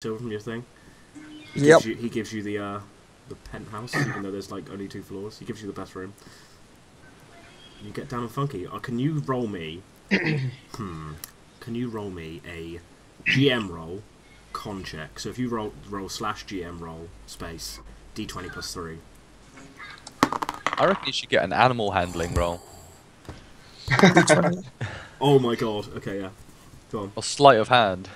Silver from your thing. Yep. He gives you the penthouse, even though there's like only 2 floors. He gives you the best room. You get down and funky. Can you roll me? Can you roll me a GM roll, con check? So if you roll /GM roll space D20 plus 3. I reckon you should get an animal handling roll. Oh my god. Okay, yeah. Go on. Or sleight of hand.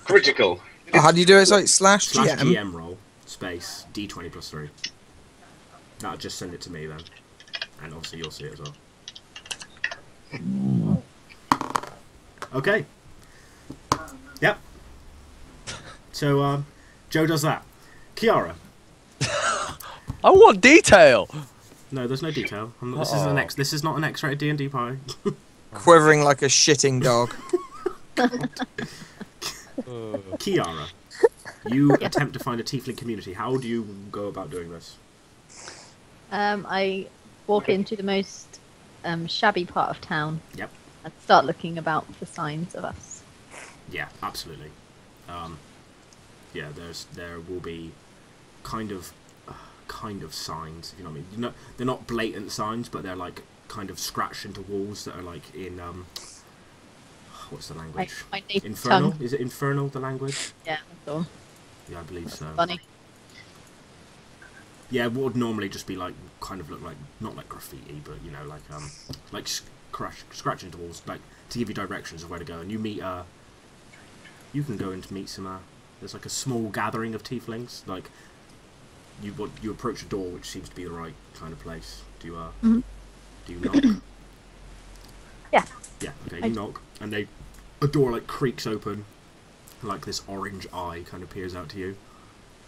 Critical. How do you do it? Sorry, /GM. /GM roll space D20 plus 3. That'll just send it to me then, and obviously you'll see it as well. Okay. Yep. So Joe does that. Kiara. I want detail. No, there's no detail. This is not an X-rated D&D party. Quivering like a shitting dog. Kiara, you attempt to find a tiefling community. How do you go about doing this? I walk into the most shabby part of town. Yep. And start looking about for signs of us. Yeah, absolutely. Yeah, there will be kind of signs, if you know what I mean. They're not blatant signs, but they're like kind of scratched into walls that are like in what's the language? My native Infernal? tongue. Is it infernal, the language? Yeah, that's all. Yeah, I believe so. Funny. Yeah, it would normally just be like, kind of look like, not like graffiti, but you know, like scratching into walls, like to give you directions of where to go. And you meet, you can go in to meet some, there's like a small gathering of tieflings. Like, you approach a door, which seems to be the right kind of place. Do you, do you knock? Yeah. Yeah, okay, you knock, and a door like creaks open, and like this orange eye kind of peers out to you,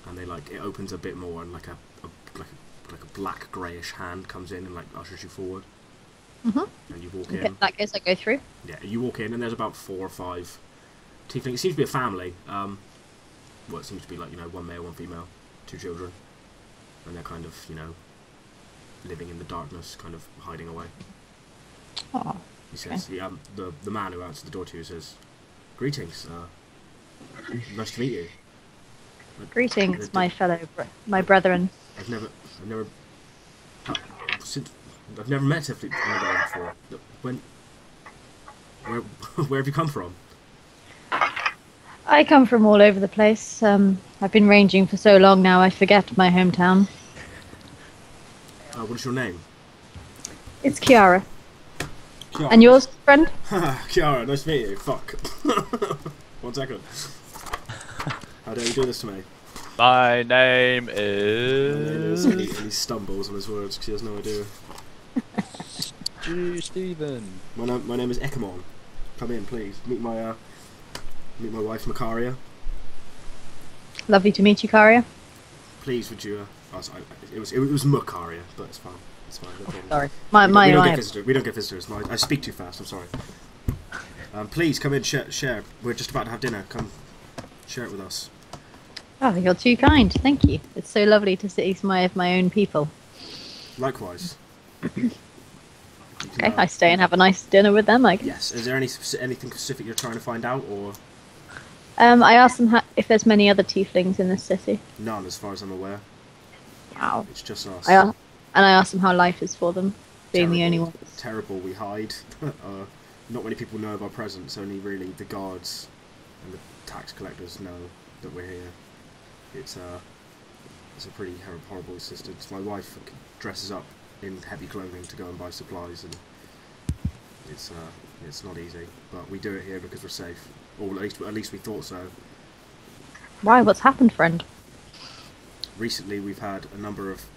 and it opens a bit more, and like a black greyish hand comes in and like ushers you forward. And you walk in. That goes, I go through. Yeah, you walk in, and there's about 4 or 5 tieflings. It seems to be a family. Well, it seems to be like, 1 male, 1 female, 2 children, and they're kind of, living in the darkness, kind of hiding away. Oh. He says, the man who answered the door to you says, "Greetings, nice to meet you." Greetings, my brethren. I've never met Tiffany before. Where have you come from? I come from all over the place. I've been ranging for so long now, I forget my hometown. What's your name? It's Kiara. Kiara. And yours, friend? Kiara, nice to meet you. Fuck. 1 second. How dare you do this to me? My name is... And he stumbles on his words because he has no idea. Stephen. My name is Ekamon. Come in, please. Meet my wife, Macario. Lovely to meet you, Kiara. Please, would you? It was Macario, but it's fine. It's fine. No problem. Sorry, We don't get visitors. No, I speak too fast. I'm sorry. Please come in, share. We're just about to have dinner. Come, share it with us. Oh, you're too kind. Thank you. It's so lovely to see some of my own people. Likewise. Okay, I stay and have a nice dinner with them, I guess. Yes. Is there anything specific you're trying to find out, or? I asked them if there's many other tieflings in this city. None, as far as I'm aware. Wow. It's just us. And I asked them how life is for them, being the only ones. Terrible. We hide. Not many people know of our presence. Only really the guards and the tax collectors know that we're here. It's a pretty horrible existence. My wife dresses up in heavy clothing to go and buy supplies, and it's not easy. But we do it here because we're safe, or at least we thought so. Why? What's happened, friend? Recently, we've had a number of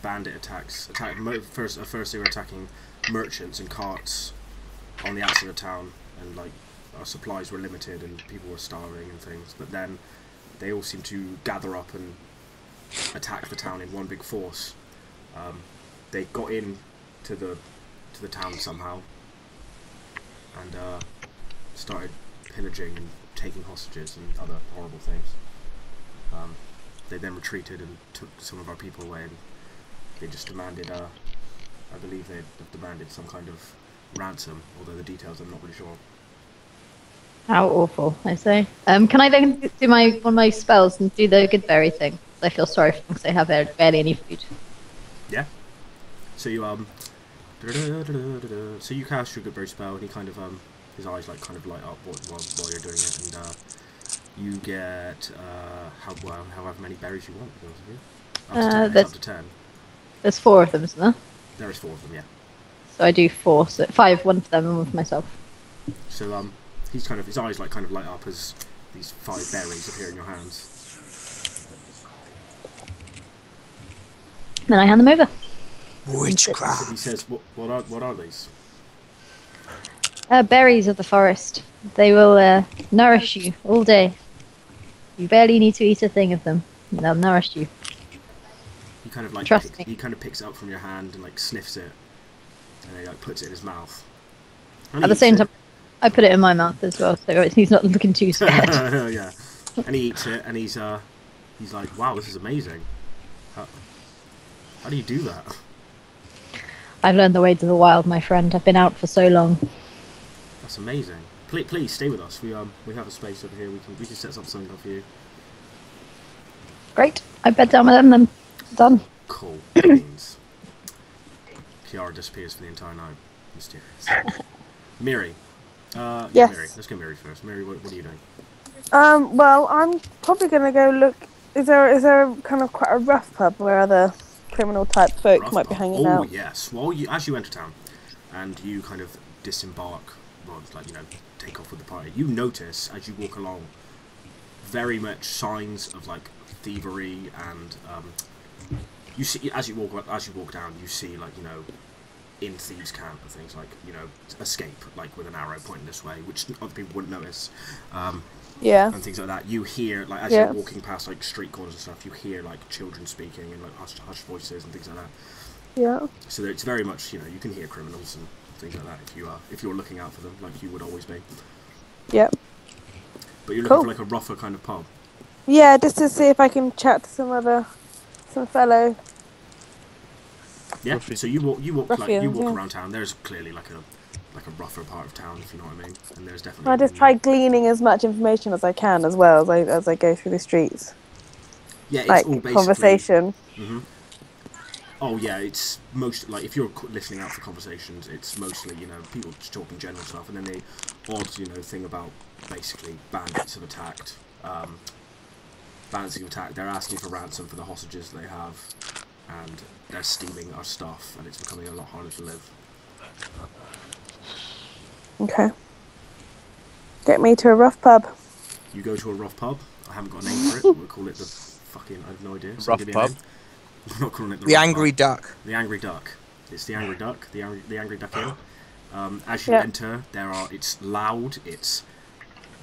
bandit attacks. First they were attacking merchants and carts on the outside of town, and like our supplies were limited and people were starving and things. But then they all seemed to gather up and attack the town in one big force. They got in to the town somehow and started pillaging and taking hostages and other horrible things. They then retreated and took some of our people away, and they just demanded, I believe they demanded some kind of ransom, although the details I'm not really sure. How awful, I say. Can I then do my one of my spells and do the good berry thing? I feel sorry for them because they have barely any food. Yeah. So you so you cast your Goodberry spell, and he kind of his eyes like kind of light up while you're doing it, and you get however many berries you want. To be honest with you. Up to 10. There's 4 of them, isn't there? There is 4 of them, yeah. So I do 4, so 5, one for them and one for myself. So he's kind of his eyes like kind of light up as these 5 berries appear in your hands. Then I hand them over. Witchcraft. So he says, "What are these?" Berries of the forest. They will nourish you all day. You barely need to eat a thing of them. And they'll nourish you. He kind of like Trust me. he kind of picks it up from your hand and like sniffs it, and he like puts it in his mouth. And At the he same eats it. time, I put it in my mouth as well, so he's not looking too scared. Yeah, and he eats it, and he's like, "Wow, this is amazing. How do you do that?" I've learned the way to the wild, my friend. I've been out for so long. That's amazing. Please stay with us. We have a space over here. We can set something up for you. Great. I bed down with them then. Done. Cool. Beans. Kiara disappears for the entire night. Mysterious. Miri. Yeah, Yes. Miri. Let's go Miri first. Miri, what are you doing? Well, I'm probably gonna go look. Is there kind of quite a rough pub where other criminal type folk Rough might be pub. hanging Oh out? yes. As you enter town, and you kind of disembark, well, like take off with the party. You notice as you walk along, very much signs of like thievery, and you see as you walk down, you see like in thieves' camp and things like escape like with an arrow pointing this way, which other people wouldn't notice. Yeah. And things like that. You hear, like, as Yeah. you're walking past, like, street corners and stuff, you hear, like, children speaking and, like, hushed voices and things like that. Yeah. So it's very much, you can hear criminals and things like that if you're looking out for them, like you would always be. Yep. But you're looking Cool. for, like, a rougher kind of pub. Yeah, just to see if I can chat to some fellow. Yeah. So you walk Ruffians, yeah. around town. There's clearly, like a rougher part of town, if you know what I mean. And there's definitely... I just try gleaning as much information as I can as well as I go through the streets. Yeah, it's Like all basically... conversation. Mm-hmm. Oh yeah, it's most like if you're listening out for conversations, it's mostly people just talking general stuff, and then the odd thing about basically bandits have attacked. They're asking for ransom for the hostages they have, and they're stealing our stuff, and it's becoming a lot harder to live. Okay. Get me to a rough pub. You go to a rough pub. I haven't got a name for it. We'll call it the fucking... I have no idea. Rough give me a pub? name. I'm not calling it The rough Angry pub. Duck. The Angry Duck. It's the Angry Duck. The Angry Duck Inn. As you Yeah. enter, it's loud. It's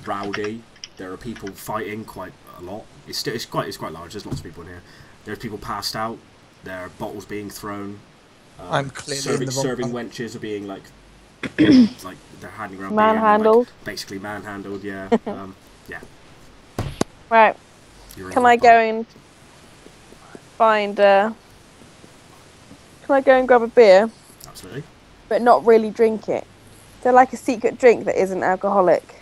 rowdy. There are people fighting quite a lot. It's quite large. There's lots of people in here. There's people passed out. There are bottles being thrown. I'm clearly in the wrong serving pub. wenches are being like like they're handing around beer and, Manhandled. like, basically manhandled. Yeah. Yeah. Right. You're in Can the I pub. go and find? Can I go and grab a beer, Absolutely. but not really drink it? Is there like a secret drink that isn't alcoholic?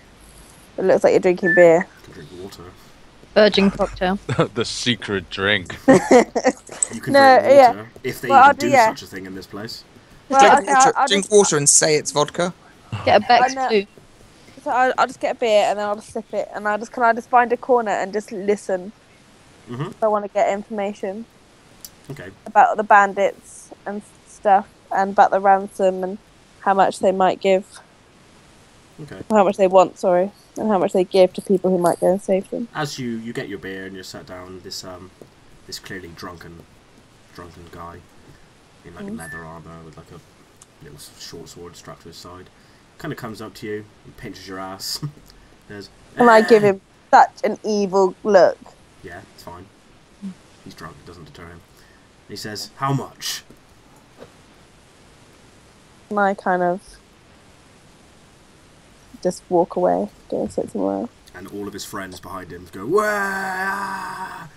It looks like you're drinking beer. You can drink water. Virgin cocktail. The secret drink. You can No, drink yeah. water if they Well, I'll even do- do yeah. such a thing in this place. Well, Drink okay, water, I'll drink just- water and say it's vodka. Get a Beck's I know. Blue. So I'll just get a beer and then I'll just sip it, and can I just find a corner and just listen? Mhm. I want to get information Okay. about the bandits and stuff, and about the ransom and how much they might give, Okay. how much they want, sorry, and how much they give to people who might go and save them. As you get your beer and you're sat down, this clearly drunken guy in like leather armor with like a little short sword strapped to his side kind of comes up to you and pinches your ass. Says, And I give him such an evil look. Yeah, it's fine. He's drunk. It doesn't deter him. He says, "How much?" And I kind of just walk away, go and sit somewhere else. And all of his friends behind him go, "Wah!"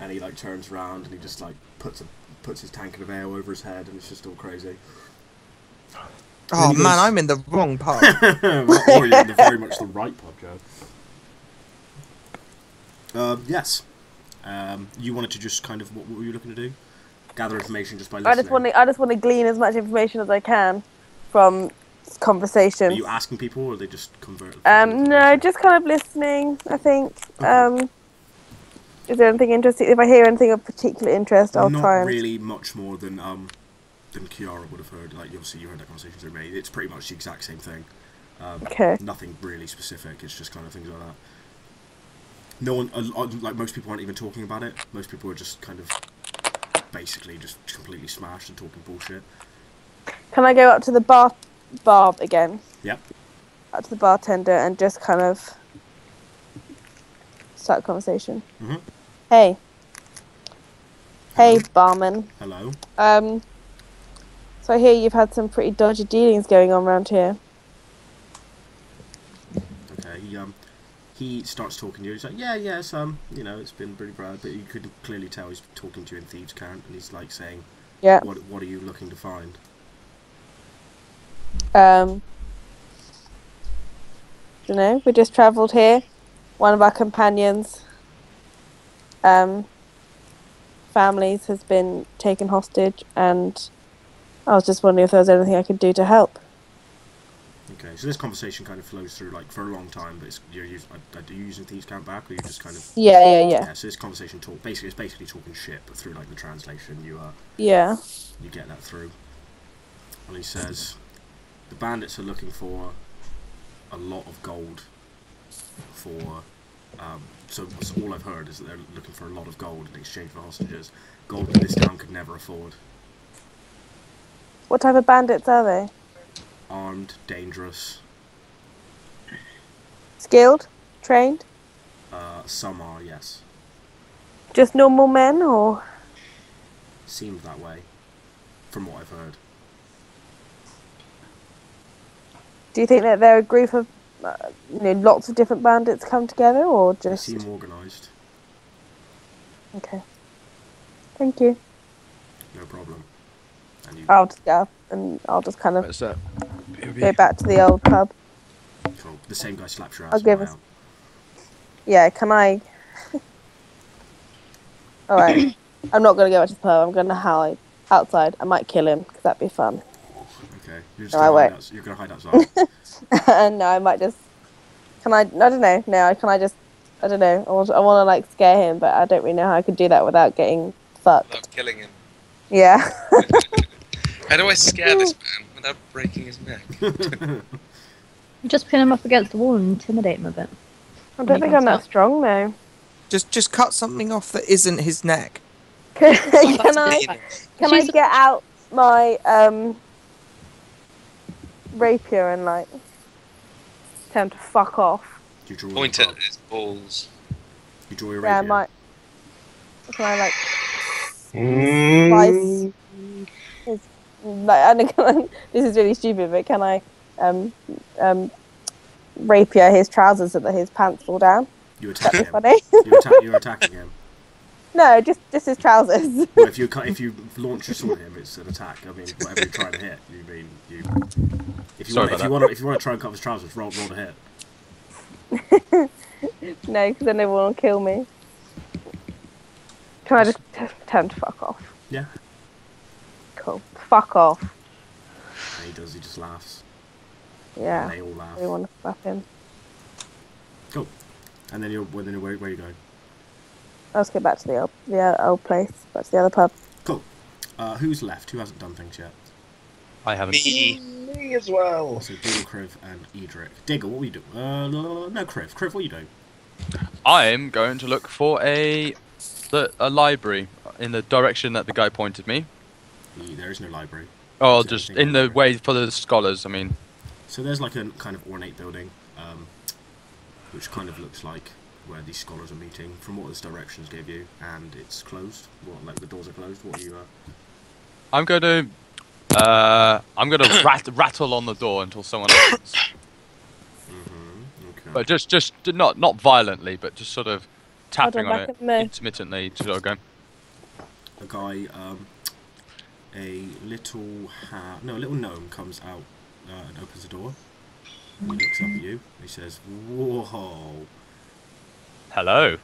And he like turns around and he just like puts his tankard of ale over his head, and it's just all crazy. Oh man, I'm in the wrong pub. Or you're in the very much the right pub, Joe. Yes. You wanted to just kind of, what were you looking to do? Gather information just by listening? I just want to glean as much information as I can from conversations. Are you asking people, or are they just convert? No, just kind of listening, I think. Okay. Is there anything interesting? If I hear anything of particular interest, I'll try and... Not really much more than Kiara would have heard. Like, obviously you heard that conversation through me. It's pretty much the exact same thing. Okay. Nothing really specific. It's just kind of things like that. No one, like most people aren't even talking about it. Most people are just kind of basically just completely smashed and talking bullshit. Can I go up to the bar again? Yep. Up to the bartender and just kind of start a conversation. Mm-hmm. Hey. Hello. Hey, barman. Hello. So I hear you've had some pretty dodgy dealings going on around here. Okay. He starts talking to you. He's like, yes, you know, it's been pretty bad, but you could clearly tell he's talking to you in thieves' cant, and he's like saying, yeah. What are you looking to find? Don't know. We just travelled here. One of our companions' families has been taken hostage, and I was just wondering if there was anything I could do to help. Okay, so this conversation kind of flows through like for a long time, but are you using thieves' cant back, or you just kind of? Yeah. So this conversation it's basically talking shit, but through like the translation, you Yeah. You get that through. And he says, the bandits are looking for a lot of gold. So all I've heard is that they're looking for a lot of gold in exchange for hostages. Gold that this town could never afford. What type of bandits are they? Armed, dangerous. Skilled? Trained? Some are, yes. Just normal men, or? Seems that way, from what I've heard. Do you think that they're a group of, lots of different bandits come together, or just... They seem organised. Okay. Thank you. No problem. And you... I'll just go and I'll just kind of What's that? go back to the old pub. Cool. The same guy slaps your ass. I'll give us... Yeah, can I... Alright. I'm not going to go back to the pub. I'm going to hide outside. I might kill him, because that'd be fun. Okay. You're just you're going to hide outside. No, I might just... Can I don't know. No, can I just... I don't know. I want to, like, scare him, but I don't really know how I could do that without getting fucked. Without killing him. Yeah. How do I scare this man without breaking his neck? Just pin him up against the wall and intimidate him a bit. I don't think I'm that strong, though. Just cut something off that isn't his neck. Can I get out my rapier and like tell him to fuck off? Do you draw Point at his balls. You draw your rapier. Yeah, I might. Can I like slice his, like, I don't, this is really stupid, but can I rapier his trousers so that his pants fall down? You attack him. Funny. You're attacking him. No, just his trousers. Well, if you launch your sword at him, it's an attack. I mean, whatever you're trying to hit, if you want to try and cut his trousers, roll to hit. No, because then everyone will kill me. Can I just tell him to fuck off? Yeah. Cool. Fuck off. And he does. He just laughs. Yeah. And they all laugh. We want to slap him. Cool. And then where are you going? Let's go back to the old place. Back to the other pub. Cool. Who's left? Who hasn't done things yet? I haven't. Me as well. So Diggle, Kriv, and Edric. Diggle, what were you doing? No, Kriv. Kriv, what are you doing? I'm going to look for a library in the direction that the guy pointed me. There is no library. Oh, just in the way for the scholars, I mean. So there's like a kind of ornate building, which kind of looks like where these scholars are meeting, from what this directions gave you, and it's closed. What, like the doors are closed? What are you? I'm going to rattle on the door until someone opens. Okay. But just not violently, but just sort of tapping on it me. intermittently to sort of go. A guy, a little gnome comes out and opens the door. And he looks up at you. He says, "Whoa." Hello.